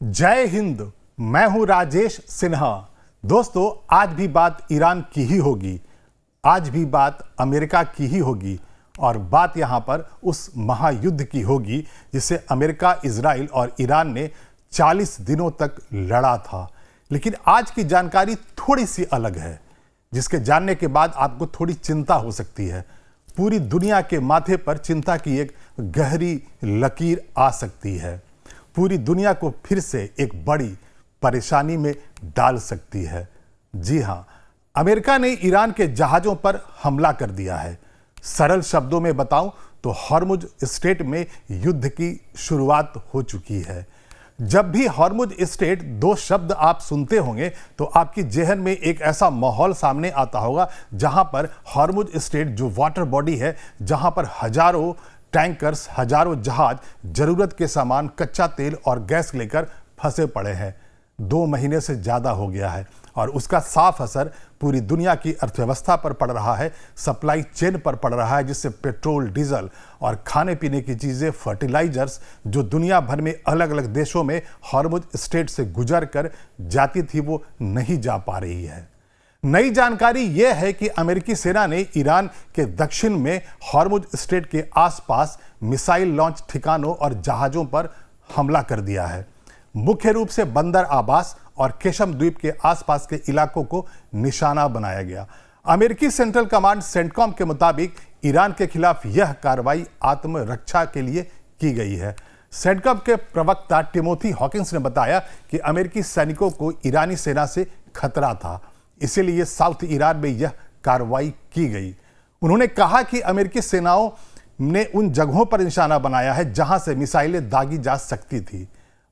जय हिंद। मैं हूं राजेश सिन्हा। दोस्तों, आज भी बात ईरान की ही होगी, आज भी बात अमेरिका की ही होगी और बात यहां पर उस महायुद्ध की होगी जिसे अमेरिका, इजराइल और ईरान ने 40 दिनों तक लड़ा था। लेकिन आज की जानकारी थोड़ी सी अलग है, जिसके जानने के बाद आपको थोड़ी चिंता हो सकती है। पूरी दुनिया के माथे पर चिंता की एक गहरी लकीर आ सकती है, पूरी दुनिया को फिर से एक बड़ी परेशानी में डाल सकती है। जी हां, अमेरिका ने ईरान के जहाजों पर हमला कर दिया है। सरल शब्दों में बताऊं तो हॉर्मुज स्ट्रेट में युद्ध की शुरुआत हो चुकी है। जब भी हॉर्मुज स्ट्रेट दो शब्द आप सुनते होंगे तो आपकी जेहन में एक ऐसा माहौल सामने आता होगा जहां पर हॉर्मुज स्ट्रेट जो वाटर बॉडी है, जहां पर हजारों टैंकर्स, हजारों जहाज जरूरत के सामान, कच्चा तेल और गैस लेकर फंसे पड़े हैं। 2 महीने से ज्यादा हो गया है और उसका साफ असर पूरी दुनिया की अर्थव्यवस्था पर पड़ रहा है, सप्लाई चेन पर पड़ रहा है, जिससे पेट्रोल, डीजल और खाने पीने की चीजें, फर्टिलाइजर्स जो दुनिया भर में अलग अलग देशों में हॉर्मुज स्ट्रेट से गुजर कर जाती थी, वो नहीं जा पा रही है। नई जानकारी यह है कि अमेरिकी सेना ने ईरान के दक्षिण में हॉर्मुज स्ट्रेट के आसपास मिसाइल लॉन्च ठिकानों और जहाजों पर हमला कर दिया है। मुख्य रूप से बंदर आबास और केशम द्वीप के आसपास के इलाकों को निशाना बनाया गया। अमेरिकी सेंट्रल कमांड सेंटकॉम के मुताबिक ईरान के खिलाफ यह कार्रवाई आत्मरक्षा के लिए की गई है। सेंटकॉम के प्रवक्ता टिमोथी हॉकिंस ने बताया कि अमेरिकी सैनिकों को ईरानी सेना से खतरा था, इसीलिए साउथ ईरान में यह कार्रवाई की गई। उन्होंने कहा कि अमेरिकी सेनाओं ने उन जगहों पर निशाना बनाया है जहां से मिसाइलें दागी जा सकती थी।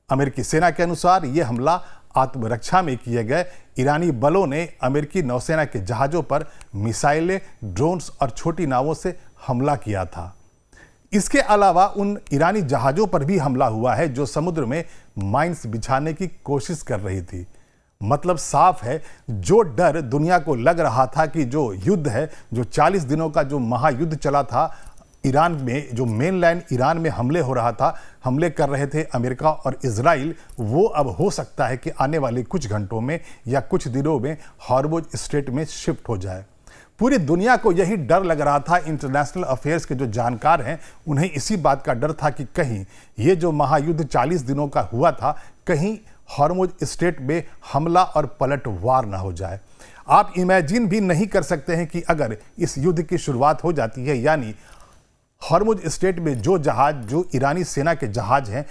अमेरिकी सेना के अनुसार यह हमला आत्मरक्षा में किए गए। ईरानी बलों ने अमेरिकी नौसेना के जहाजों पर मिसाइलें, ड्रोन्स और छोटी नावों से हमला किया था। इसके अलावा उन ईरानी जहाजों पर भी हमला हुआ है जो समुद्र में माइंस बिछाने की कोशिश कर रही थी। मतलब साफ है, जो डर दुनिया को लग रहा था कि जो युद्ध है, जो 40 दिनों का जो महायुद्ध चला था ईरान में, जो मेनलैंड ईरान में हमले हो रहा था, हमले कर रहे थे अमेरिका और इजराइल, वो अब हो सकता है कि आने वाले कुछ घंटों में या कुछ दिनों में हॉर्मुज स्ट्रेट में शिफ्ट हो जाए। पूरी दुनिया को यही डर लग रहा था। इंटरनेशनल अफेयर्स के जो जानकार हैं, उन्हें इसी बात का डर था कि कहीं ये जो महायुद्ध 40 दिनों का हुआ था, कहीं हॉर्मुज स्ट्रेट में हमला और पलटवार ना हो जाए। आप इमेजिन भी नहीं कर सकते हैं कि अगर इस युद्ध की शुरुआत हो जाती है, यानी हॉर्मुज स्ट्रेट में जो जहाज, जो ईरानी सेना के जहाज हैं,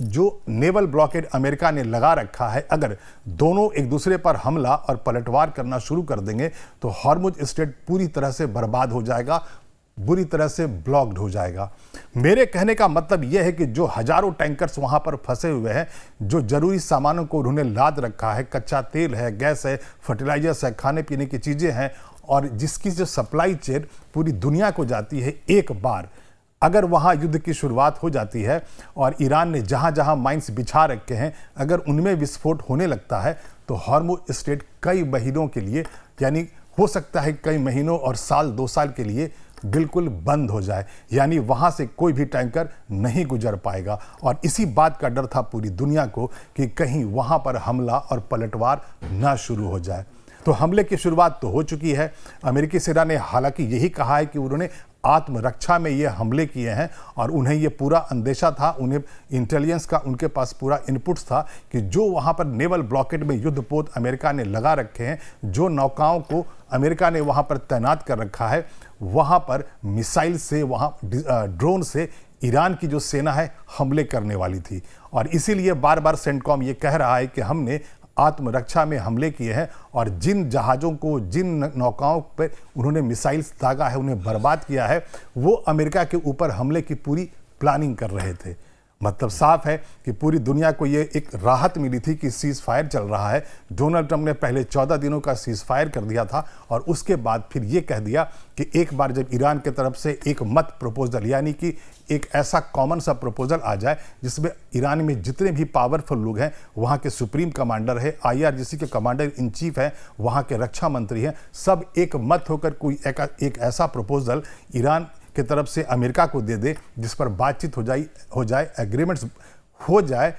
जो नेवल ब्लॉकेड अमेरिका ने लगा रखा है, अगर दोनों एक दूसरे पर हमला और पलटवार करना शुरू कर देंगे तो हॉर्मुज स्ट्रेट पूरी तरह से बर्बाद हो जाएगा, बुरी तरह से ब्लॉक्ड हो जाएगा। मेरे कहने का मतलब यह है कि जो हजारों टैंकर्स वहां पर फंसे हुए हैं, जो जरूरी सामानों को उन्होंने लाद रखा है, कच्चा तेल है, गैस है, फर्टिलाइजर्स है, खाने पीने की चीजें हैं, और जिसकी जो सप्लाई चेन पूरी दुनिया को जाती है, एक बार अगर वहां युद्ध की शुरुआत हो जाती है और ईरान ने जहां जहां माइंस बिछा रखे हैं, अगर उनमें विस्फोट होने लगता है तो हॉर्मुज स्ट्रेट कई महीनों के लिए, यानी हो सकता है कई महीनों और साल, 2 साल के लिए बिल्कुल बंद हो जाए, यानी वहां से कोई भी टैंकर नहीं गुजर पाएगा। और इसी बात का डर था पूरी दुनिया को कि कहीं वहां पर हमला और पलटवार ना शुरू हो जाए। तो हमले की शुरुआत तो हो चुकी है। अमेरिकी सेना ने हालांकि यही कहा है कि उन्होंने आत्मरक्षा में ये हमले किए हैं और उन्हें ये पूरा अंदेशा था, उन्हें इंटेलिजेंस का उनके पास पूरा इनपुट्स था कि जो वहाँ पर नेवल ब्लॉकेड में युद्धपोत अमेरिका ने लगा रखे हैं, जो नौकाओं को अमेरिका ने वहाँ पर तैनात कर रखा है, वहाँ पर मिसाइल से, वहाँ ड्रोन से ईरान की जो सेना है हमले करने वाली थी। और इसीलिए बार बार सेंटकॉम ये कह रहा है कि हमने आत्मरक्षा में हमले किए हैं और जिन जहाज़ों को, जिन नौकाओं पर उन्होंने मिसाइल्स दागा है, उन्हें बर्बाद किया है, वो अमेरिका के ऊपर हमले की पूरी प्लानिंग कर रहे थे। मतलब साफ है कि पूरी दुनिया को ये एक राहत मिली थी कि सीज फायर चल रहा है। डोनाल्ड ट्रंप ने पहले 14 दिनों का सीज फायर कर दिया था और उसके बाद फिर ये कह दिया कि एक बार जब ईरान की तरफ से एक मत प्रपोजल, यानी कि एक ऐसा कॉमन सा प्रपोजल आ जाए जिसमें ईरान में जितने भी पावरफुल लोग हैं, वहाँ के सुप्रीम कमांडर है, IRGC के कमांडर इन चीफ हैं, वहाँ के रक्षा मंत्री हैं, सब एक मत होकर कोई एक ऐसा प्रपोजल ईरान की तरफ से अमेरिका को दे दे जिस पर बातचीत हो जाए, एग्रीमेंट्स हो जाए,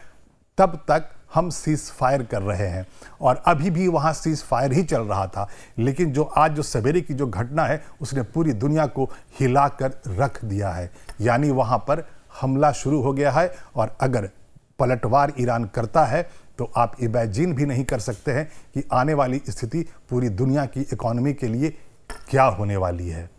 तब तक हम सीज फायर कर रहे हैं और अभी भी वहाँ सीज फायर ही चल रहा था। लेकिन जो सवेरे की जो घटना है उसने पूरी दुनिया को हिलाकर रख दिया है। यानी वहाँ पर हमला शुरू हो गया है और अगर पलटवार ईरान करता है तो आप इमेजिन भी नहीं कर सकते हैं कि आने वाली स्थिति पूरी दुनिया की इकोनॉमी के लिए क्या होने वाली है।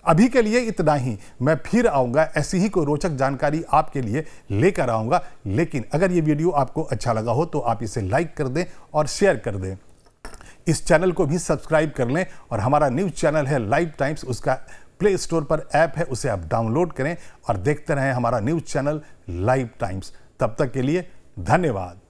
अभी के लिए इतना ही। मैं फिर आऊँगा, ऐसी ही कोई रोचक जानकारी आपके लिए लेकर आऊँगा। लेकिन अगर ये वीडियो आपको अच्छा लगा हो तो आप इसे लाइक कर दें और शेयर कर दें। इस चैनल को भी सब्सक्राइब कर लें और हमारा न्यूज़ चैनल है लाइव टाइम्स, उसका प्ले स्टोर पर ऐप है, उसे आप डाउनलोड करें और देखते रहें हमारा न्यूज़ चैनल लाइव टाइम्स। तब तक के लिए धन्यवाद।